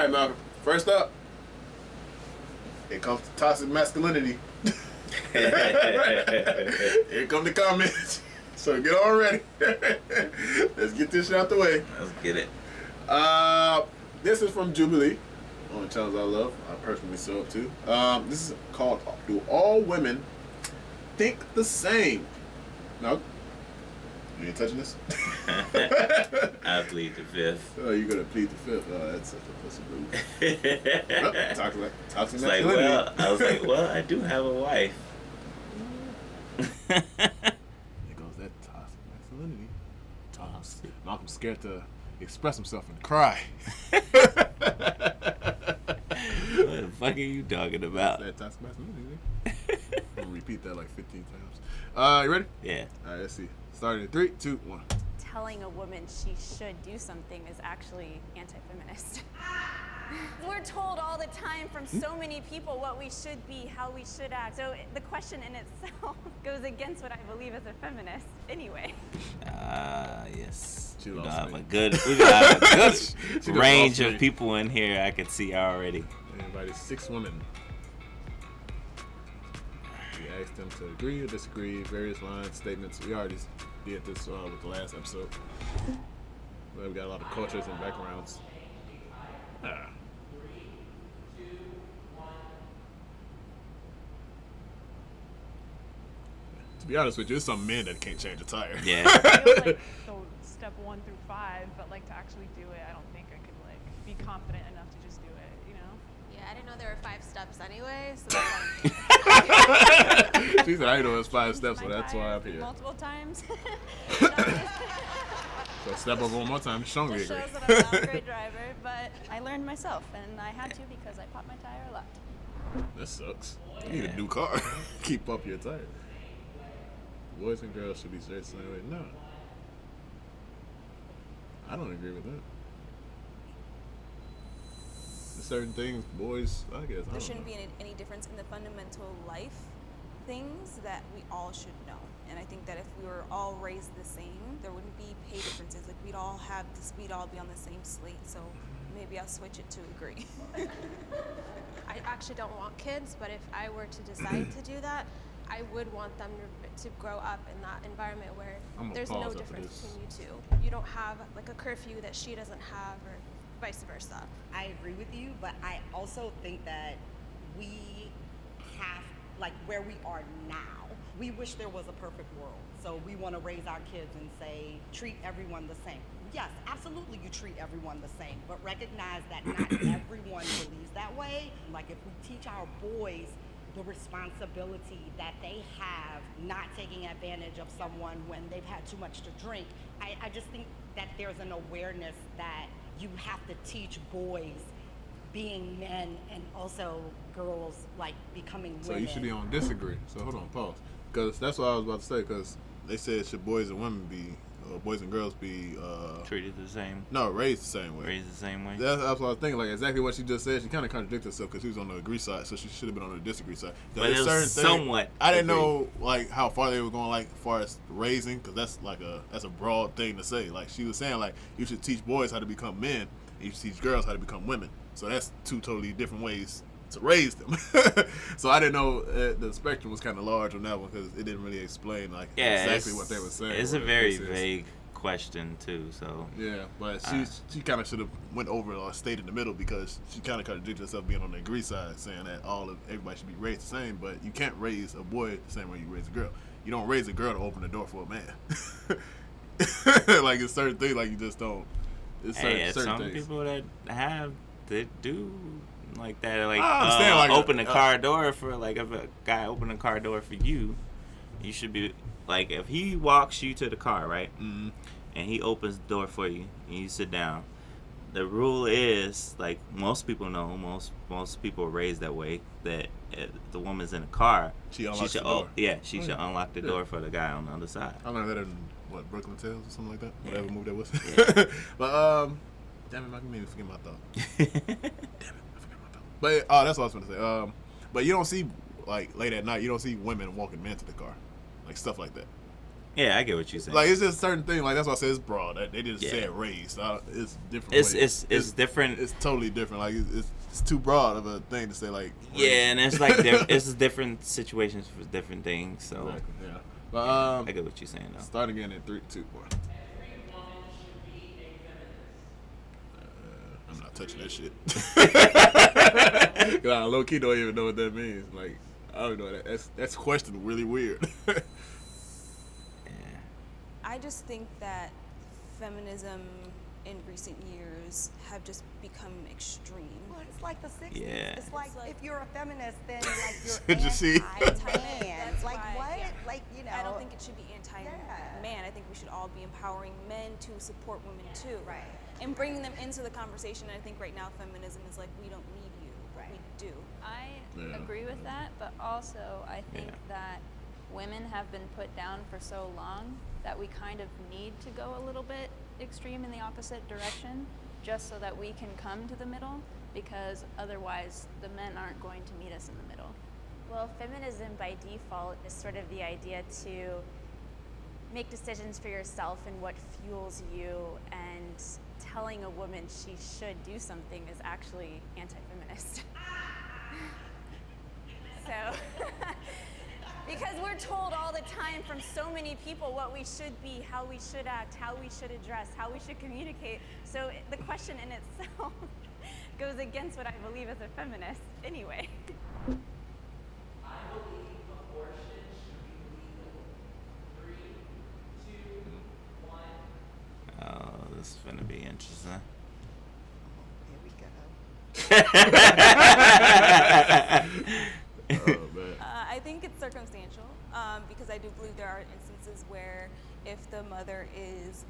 right, Malcolm. First up, here comes the toxic masculinity. Here come the comments. So get on ready. Let's get this shit out the way. Let's get it. This is from Jubilee, one of the channels I love. I personally sub to. This is called "Do All Women Think the Same?" No, you ain't touching this. I plead the fifth. Oh, you're gonna plead the fifth. Oh, that's such a pussy move. Toxic Like, well, I was like, well, I do have a wife. There goes that toxic masculinity. Malcolm's scared to express himself and cry. What the fuck are you talking about? That toxic masculinity. I'm gonna repeat that like 15 times. You ready? Yeah. All right, let's see. Starting in 3, 2, 1. Telling a woman she should do something is actually anti-feminist. We're told all the time from so many people what we should be, how we should act. So the question in itself goes against what I believe as a feminist anyway. Yes. She We lost got me. a good She range lost of me. people in here I could see already. We invited 6 women. We asked them to agree or disagree, various lines, statements. We already did this with the last episode. But we got a lot of cultures and backgrounds. To be honest with you, there's some men that can't change a tire. Yeah. I know, like, so step 1 through 5, but like to actually do it, I don't think I could like be confident enough to just do it, you know? Yeah, I didn't know there were 5 steps anyway, so that's She said, I know it's 5 steps, so My that's why I'm tires here. multiple times. So step up one more time, show me Just agree. shows that I'm not a great driver, but I learned myself, and I had to because I popped my tire a lot. That sucks. You need a new car. Keep up your tire. Boys and girls should be treated the same way. No. I don't agree with that. There's certain things, boys, I guess. There shouldn't be any difference in the fundamental life things that we all should know. And I think that if we were all raised the same, there wouldn't be pay differences. Like we'd all be on the same slate. So maybe I'll switch it to agree. I actually don't want kids, but if I were to decide to do that, I would want them to grow up in that environment where there's no difference between you two. You don't have like a curfew that she doesn't have or vice versa. I agree with you, but I also think that we have, like where we are now, we wish there was a perfect world. So we want to raise our kids and say, treat everyone the same. Yes, absolutely you treat everyone the same, but recognize that not everyone believes that way. Like if we teach our boys the responsibility that they have not taking advantage of someone when they've had too much to drink, I just think that there's an awareness that you have to teach boys being men and also girls like becoming women. So you should be on disagree. So hold on, pause. Because that's what I was about to say, because they said should boys and women be, boys and girls be Treated the same. No, raised the same way. Raised the same way. That's what I was thinking. Like exactly what she just said. She kind of contradicted herself because she was on the agree side, so she should have been on the disagree side. But it was somewhat. I didn't agree. know like how far they were going, like as far as raising, because that's a broad thing to say. Like she was saying, like you should teach boys how to become men, and you should teach girls how to become women. So that's 2 totally different ways to raise them. So I didn't know the spectrum was kind of large on that one because it didn't really explain like exactly what they were saying. It's a very vague question too. So yeah, but she kind of should have went over or stayed in the middle because she kind of contradicted herself being on the agree side, saying that everybody should be raised the same. But you can't raise a boy the same way you raise a girl. You don't raise a girl to open the door for a man. Like it's certain things like you just don't. It's certain some things. people that do like that, like, I understand, like open the car door for, like, if a guy open the car door for you, you should be like, if he walks you to the car, right, mm-hmm. and he opens the door for you and you sit down, the rule is, like, most people know, most people are raised that way, that if the woman's in the car, she should should unlock the door for the guy on the other side. I learned that in Brooklyn Tales or something like that, whatever movie that was. Yeah. But damn it, I made me forget my thought. Damn it, I forgot my thought. But that's what I was going to say. But you don't see, like, late at night, you don't see women walking men to the car, like stuff like that. Yeah, I get what you're saying. Like, it's just a certain thing. Like, that's why I said it's broad. They just said raised. It's different. It's different. It's totally different. Like, it's too broad of a thing to say, like. Yeah, and it's like it's different situations for different things. So Exactly, yeah. But I get what you're saying though. Start again in 3, 2, 1. I'm not touching that shit. Cause I low key don't even know what that means. Like, I don't know that's question really weird. I just think that feminism in recent years have just become extreme. Well, it's like the 60s. Yeah. It's like if you're a feminist, then like Did you see? anti-man. That's Like why, what? yeah. Like, you know. I don't think it should be anti-man. I think we should all be empowering men to support women too. Right. And bringing them into the conversation. I think right now feminism is like, we don't need you, but we do. I Yeah. agree with that, but also I think that women have been put down for so long that we kind of need to go a little bit extreme in the opposite direction just so that we can come to the middle, because otherwise the men aren't going to meet us in the middle. Well, feminism by default is sort of the idea to make decisions for yourself and what fuels you, and telling a woman she should do something is actually anti-feminist. So, because we're told all the time from so many people what we should be, how we should act, how we should address, how we should communicate. So the question in itself goes against what I believe as a feminist anyway. I believe abortion should be legal. 3, 2, 1. Oh, this is gonna be interesting. Oh, man. I think it's circumstantial because I do believe there are instances where if the mother is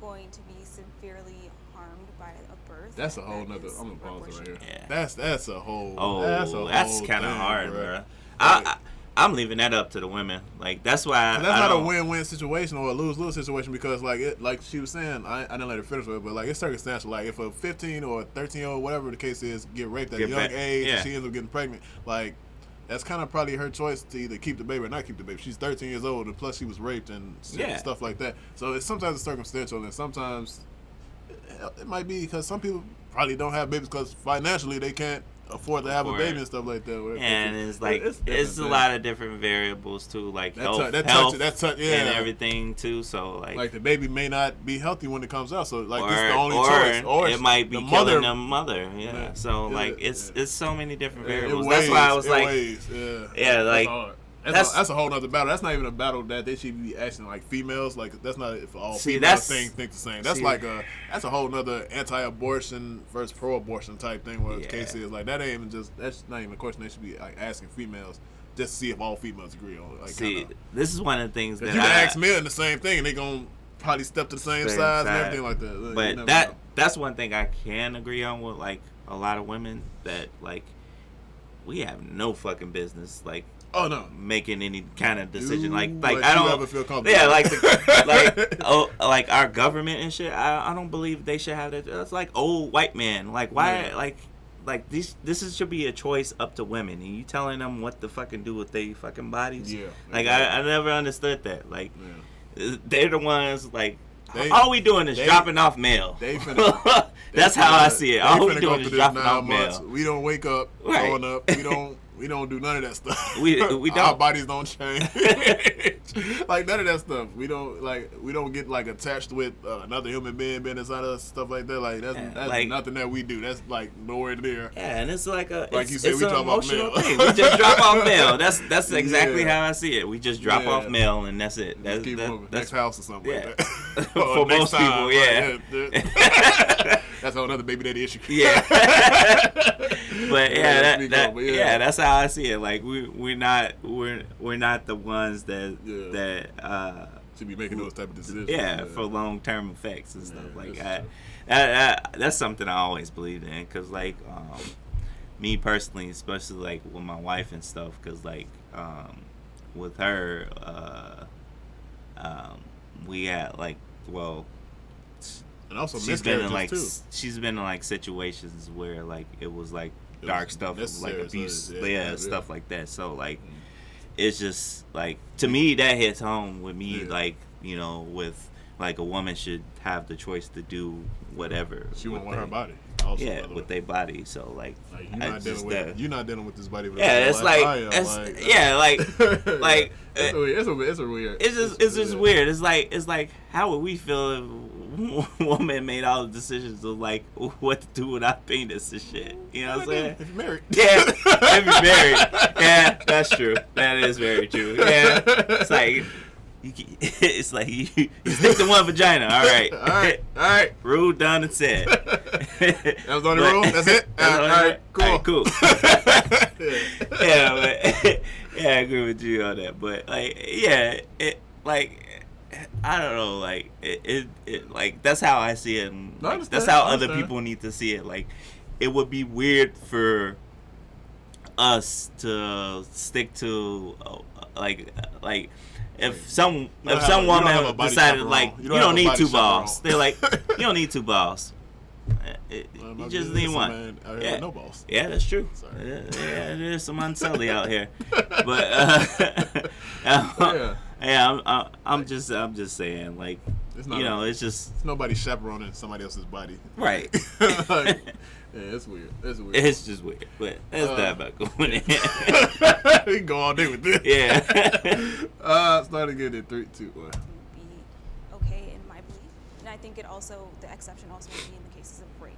going to be severely harmed by a birth. That's a whole that nother. is I'm gonna pause it right here. Yeah. That's a whole. Oh, that's kind of thing, hard, bro. bro. I'm leaving that up to the women. Like that's why. That's not a win-win situation or a lose-lose situation, because like she was saying, I didn't let her finish with it, but like it's circumstantial. Like if a 15 or 13-year-old, whatever the case is, get raped at a young age and she ends up getting pregnant, like that's kind of probably her choice to either keep the baby or not keep the baby. She's 13 years old, and plus she was raped and stuff like that. So sometimes it's circumstantial, and sometimes it might be because some people probably don't have babies because financially they can't afford to have a baby and stuff like that. And it's like it's a lot of different variables too, like health and everything too. So like the baby may not be healthy when it comes out. So like this is the only or choice. Or it might be the killing the mother. Yeah. Yeah. So Yeah. like it's so many different Yeah, variables. weighs, That's why I was like, yeah, like. That's a whole nother battle. That's not even a battle that they should be asking like females. Like that's not if all females think the same. That's that's a whole nother anti-abortion versus pro-abortion type thing. Where the case is like that ain't even that's not even a question they should be like asking females just to see if all females agree on it. Like, this is one of the things that you can ask men the same thing and they gonna probably step to the same size and everything like that. But that's one thing I can agree on with like a lot of women that like we have no fucking business like. Oh no! Making any kind of decision like I don't ever feel comfortable. Yeah, like our government and shit. I don't believe they should have that. It's like old white man. Like why? Like this should be a choice up to women, and you telling them what to fucking do with their fucking bodies. Yeah. Like I never understood that. Like they're the ones like. All we doing is dropping off mail. That's how I see it. All we doing is dropping off mail. We don't wake up, growing up. We don't do none of that stuff. We don't. Our bodies don't change. Like none of that stuff. We don't get like attached with another human being inside us, stuff like that. Like that's like, nothing that we do. That's like nowhere near. Yeah, and it's like you said, we drop off mail. Thing. We just drop off mail. That's exactly how I see it. We just drop off mail and that's it. That's next house or something like that. For most people, That's a whole other baby daddy issue. Yeah. But that's how I see it. Like we're not the ones that to be making those type of decisions. Yeah, for long term effects and stuff like that. That's something I always believed in, cause like me personally, especially like with my wife and stuff, cause like with her, we had like and also she's been in like situations where like it was like dark stuff like abuse, stuff like that. So like it's just like, to me, that hits home with me. Yeah. Like, you know, with like a woman should have the choice to do whatever She won't want their- her body. Also, yeah, with their body. So like, Like you're not dealing with this body. Yeah, it's like, like it's weird. It's just weird. It's like how would we feel if a woman made all the decisions of like what to do with our penis and shit? You know what I'm saying? If you're married. Yeah, if you're married. Yeah, that's true. That is very true. Yeah, it's like. It's like you stick to one vagina. All right. Rule done and said. That was the only rule. That's it. All right, cool. Yeah, but yeah, I agree with you on that. But like, yeah, it like I don't know, like it like that's how I see it. And, like, that's how other people need to see it. Like, it would be weird for us to stick to like. If some woman decided like you don't need two balls, they're like you don't need two balls. You just need one. Yeah, no balls. Yeah, that's true. Yeah, there's some unsully out here, but I'm just saying, like, it's not it's just it's nobody chaperoning somebody else's body, right? Like, yeah, it's weird. It's just weird, but that's not about going in. We can go all day with this. Yeah. Starting getting in 3, 2, 1. Be okay in my belief, and I think the exception also would be in the cases of rape.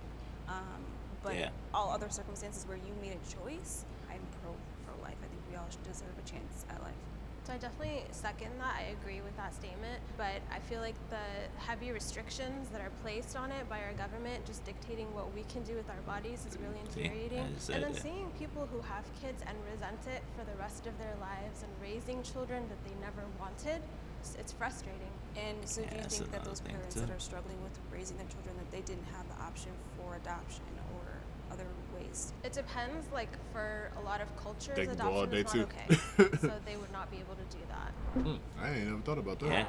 But all other circumstances where you made a choice, I'm pro-life. I think we all should deserve a chance at life. So I definitely second that. I agree with that statement, but I feel like the heavy restrictions that are placed on it by our government, just dictating what we can do with our bodies, is really infuriating. And then seeing people who have kids and resent it for the rest of their lives and raising children that they never wanted, it's frustrating. And so do you think that those parents that are struggling with raising their children, that they didn't have the option for adoption or other ways? It depends. Like, for a lot of cultures, They can go all adoption day is not too. okay. So they would not be able to do that. I ain't never thought about that. Yeah.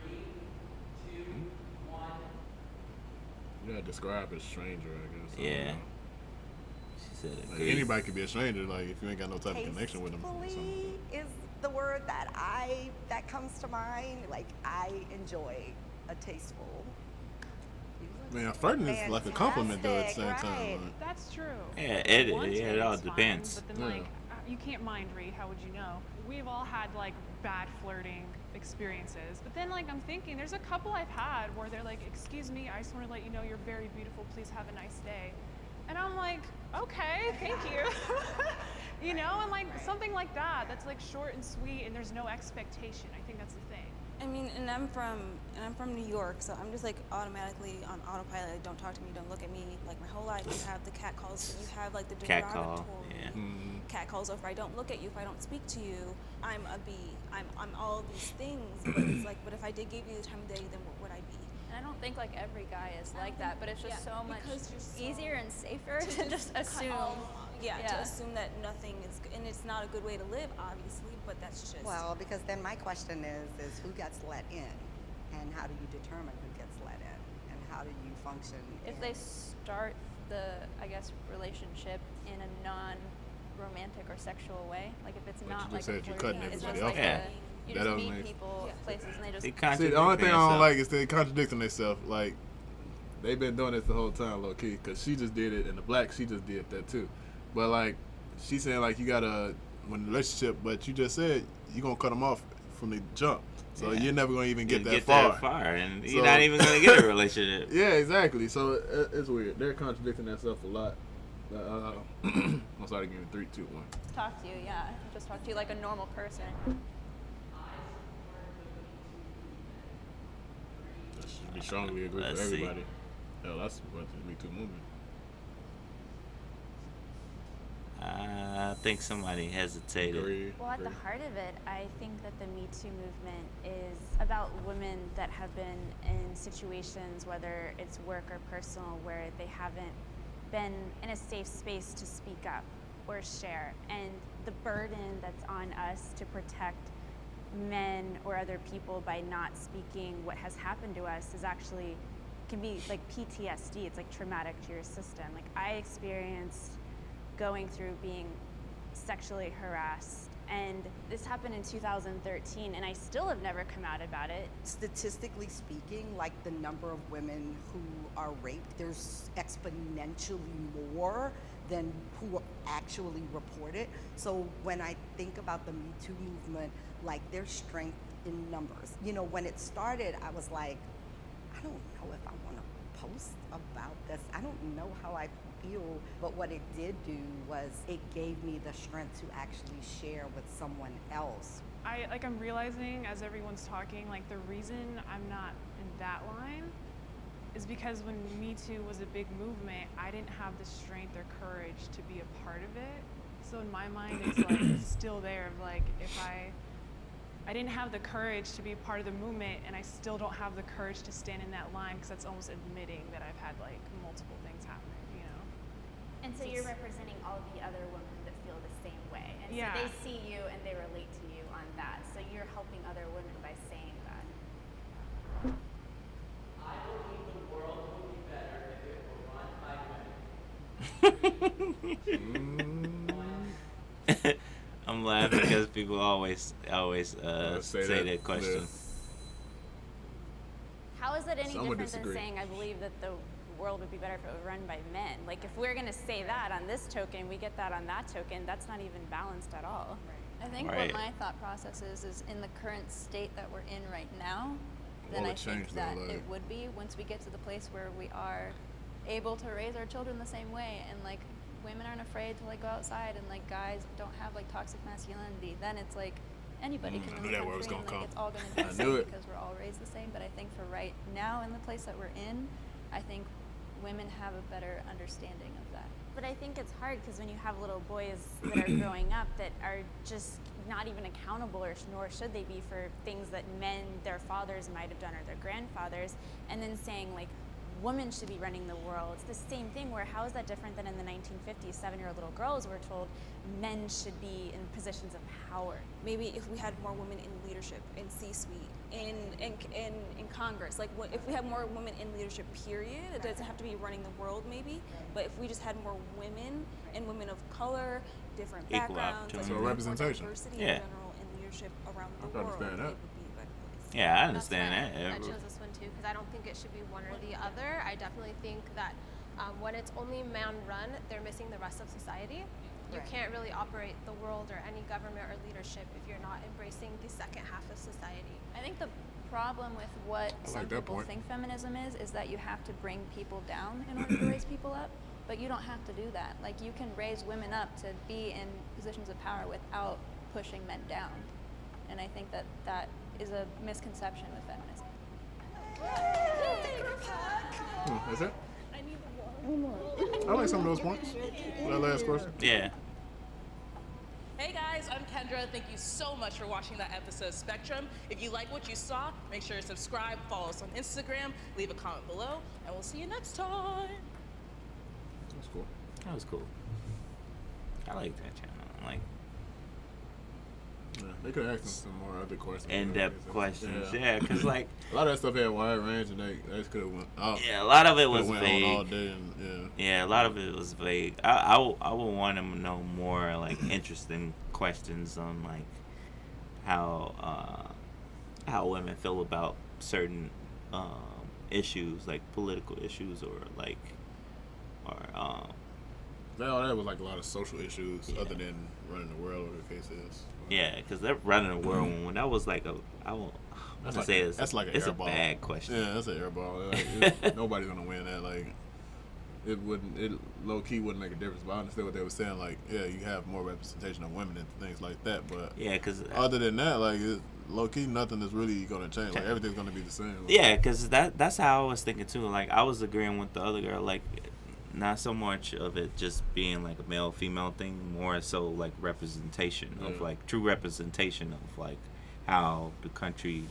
3, 2, 1. You gotta describe a stranger, I guess. Yeah. She said it. Like, anybody could be a stranger, like if you ain't got no type of connection with them. Tastefully is the word that comes to mind. Like, I enjoy a tasteful. Man, flirting is like a compliment though at the same time. Right. Like, That's true. Yeah, If you want it all it's fine, depends. But then, like, you can't mind read. How would you know? We've all had like bad flirting experiences. But then, like, I'm thinking, there's a couple I've had where they're like, "Excuse me, I just want to let you know you're very beautiful. Please have a nice day." And I'm like, "Okay, thank you." You know, and like something like that. That's like short and sweet, and there's no expectation. I think that's the thing. I mean, and I'm from New York, so I'm just like automatically on autopilot. Like, don't talk to me, don't look at me. Like, my whole life, you have the cat calls, you have like the Cat derogatory call, yeah. cat calls. If I don't look at you, if I don't speak to you, I'm a bee. I'm all of these things. But it's like, but if I did give you the time of day, then what would I be? And I don't think like every guy is like that, but it's just so much because you're so easier and safer to just assume. To assume that nothing is, and it's not a good way to live, obviously, but that's just. Well, because then my question is who gets let in, and how do you determine who gets let in, and how do you function? If they start the, I guess, relationship in a non-romantic or sexual way, like if it's But not you like just said a you're flirting, cutting it's everybody just off. like Yeah. you That just doesn't meet make- people places and they just. see, the only thing I don't like is they contradicting themselves. Like, they've been doing this the whole time, low key. Cause she just did it, and the black she just did that too. But like, she's saying like you gotta when the relationship, but you just said you gonna cut them off from the jump. So you're never gonna even get that far. And you're not even gonna get a relationship. Yeah, exactly. So it's weird. They're contradicting themselves a lot. I'm sorry, giving 3, 2, 1. Talk to you, yeah. Just talk to you like a normal person. That should be strongly agreed Let's for see. everybody. Hell, that's what the Me Too movement. I think somebody hesitated. Agree. Well, at the heart of it, I think that the Me Too movement is about women that have been in situations, whether it's work or personal, where they haven't been in a safe space to speak up or share. And the burden that's on us to protect men or other people by not speaking what has happened to us is actually, can be like PTSD. It's like traumatic to your system. Like, I experienced going through being sexually harassed. And this happened in 2013, and I still have never come out about it. Statistically speaking, like the number of women who are raped, there's exponentially more than who actually report it. So when I think about the Me Too movement, like there's strength in numbers. You know, when it started, I was like, I don't know if I want to post about this. I don't know how I feel, but what it did do was it gave me the strength to actually share with someone else. I'm realizing as everyone's talking, like the reason I'm not in that line is because when Me Too was a big movement, I didn't have the strength or courage to be a part of it. So in my mind, it's like it's still there. Like if I didn't have the courage to be a part of the movement, and I still don't have the courage to stand in that line, because that's almost admitting that I've had like multiple things happen, you know. And so you're representing all the other women that feel the same way, and Yeah. so they see you and they relate to you on that. So you're helping other women by saying that. I believe the world would be better if it were run by women. I'm laughing because people always say that question. How is it any Some would different than disagree. saying I believe that the world would be better if it were run by men? Like if we're going to say that on this token, we get that on that token, that's not even balanced at all. I think Right. what my thought process is in the current state that we're in right now, then Well, I it think changed that though, like- it would be once we get to the place where we are able to raise our children the same way, and like women aren't afraid to like go outside, and like guys don't have like toxic masculinity, then it's like anybody can I run knew the that word was country, and gonna like come. it's all going to be I the knew same it. because we're all raised the same. But I think for right now in the place that we're in, I think women have a better understanding of that. But I think it's hard because when you have little boys that are growing up that are just not even accountable, or nor should they be, for things that men, their fathers might have done, or their grandfathers, and then saying like women should be running the world. It's the same thing where how is that different than in the 1950s, 7-year-old little girls were told men should be in positions of power. Maybe if we had more women in leadership, in C-suite, in Congress, like if we had more women in leadership, period, it doesn't have to be running the world maybe, but if we just had more women and women of color, different Equal backgrounds, opportunity. So more representation. diversity Yeah. in general in leadership around I the can world, understand that. it would be a better place. Yeah, I understand That's why that. I chose this one too, because I don't think it should be one or the other. I definitely think that when it's only man run, they're missing the rest of society. You can't really operate the world or any government or leadership if you're not embracing the second half of society. I think the problem with what some like that people point. think feminism is that you have to bring people down in order to raise people up, but you don't have to do that. Like you can raise women up to be in positions of power without pushing men down. And I think that that is a misconception with feminism. That's it? I like some of those points. That last question. Yeah. Hey guys, I'm Kendra. Thank you so much for watching that episode of Spectrum. If you like what you saw, make sure to subscribe, follow us on Instagram, leave a comment below, and we'll see you next time. That's cool. That was cool. I like that channel. Like Yeah, they could ask them some more other questions. in-depth questions. Yeah, because like a lot of that stuff had wide range, and they just could have went out. yeah, a lot of it was went on all vague. day, and Yeah, a lot of it was vague. I would want to know more like interesting questions on like how women feel about certain issues, like political issues, or like that was like a lot of social issues, other than running the world, or the case is. yeah, because they're running the world when that was like That's like an it's a airball. bad question. Yeah, that's an airball. Like, nobody's gonna win that. Like, it low key wouldn't make a difference. But I understand what they were saying. Like, yeah, you have more representation of women and things like that. But Yeah, because other than that, like, low key, nothing is really gonna change. Like, everything's gonna be the same. yeah, because that's how I was thinking too. Like I was agreeing with the other girl. Like not so much of it just being like a male female thing, more so like representation of like true representation of like how the country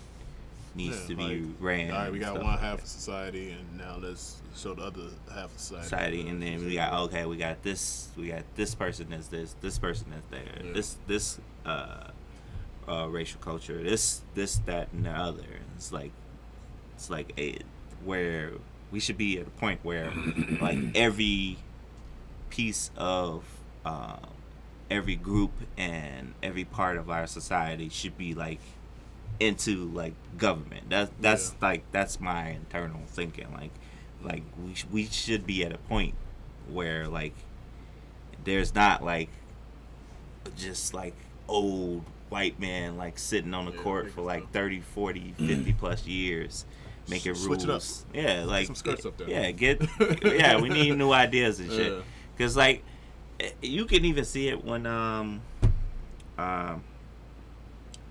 needs to be ran. All right, we and got stuff one like half that. of society, and now let's show the other half of society, and then we got we got this person that's this person that's there, this racial culture, this that and the other. It's like where we should be at a point where like every piece of every group and every part of our society should be like into like government. That's like that's my internal thinking. Like we should be at a point where like there's not like just like old white man like sitting on the court for like 30, 40, 50 plus years making Switch rules. it up. Yeah, like some skirts up there. Yeah, we need new ideas and shit. Cause like you can even see it when I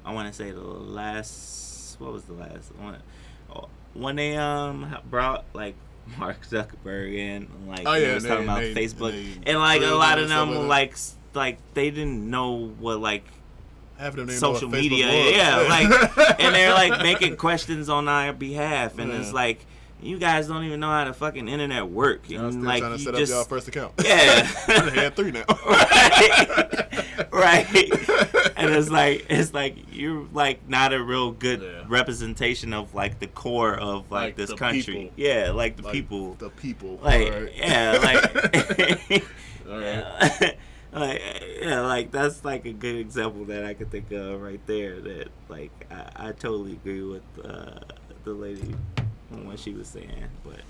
want to say the last, what was the last one? When they brought like Mark Zuckerberg in, like they was talking about Facebook, and like a lot of them were like they didn't know what like social media, like, and they're like making questions on our behalf, and it's like you guys don't even know how the fucking internet work. I was and still like trying to you set just up y'all first account. Yeah, I had 3 now. right. And it's like you're like not a real good representation of like the core of like this country. People. Yeah, like the like people. The people. Like right. yeah, like All right. like that's like a good example that I could think of right there. That like I totally agree with the lady on what she was saying, but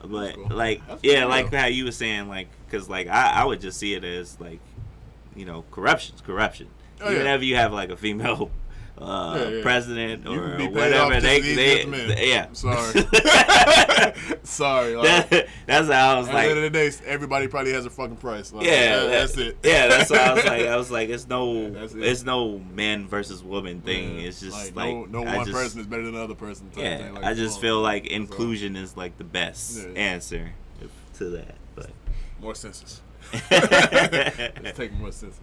cool. like That's yeah, cool. like how you were saying, like because like I would just see it as like, you know, corruption's corruption. Even if you have like a female president or whatever, they sorry. Sorry. Like, that's how I was at like. the end of the day, everybody probably has a fucking price. Like, Yeah, that's it. Yeah, that's what I was like, it's no man versus woman thing. It's just like no one person is better than the other person. Yeah, thing. Like, I just feel like inclusion is like the best answer to that. But more census. Let's take more census.